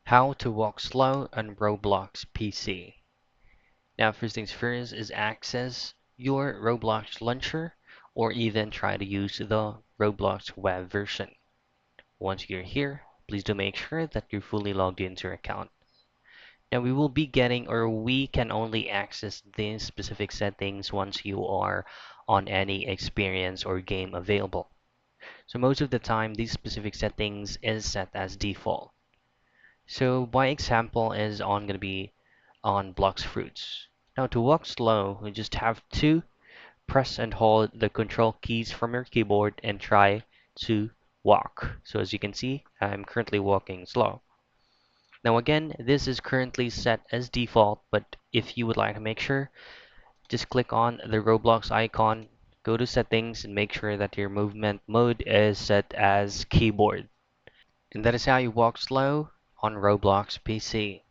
How to walk slow on Roblox PC. Now, first things first is access your Roblox launcher or even try to use the Roblox web version. Once you're here, please do make sure that you're fully logged into your account. Now, we will be getting or we can only access these specific settings once you are on any experience or game available. So most of the time, these specific settings is set as default. So my example is on gonna be on blocks fruits. Now to walk slow, we just have to press and hold the control keys from your keyboard and try to walk. So as you can see, I'm currently walking slow. Now again, this is currently set as default, but if you would like to make sure, just click on the Roblox icon, go to settings and make sure that your movement mode is set as keyboard. And that is how you walk slow on Roblox PC.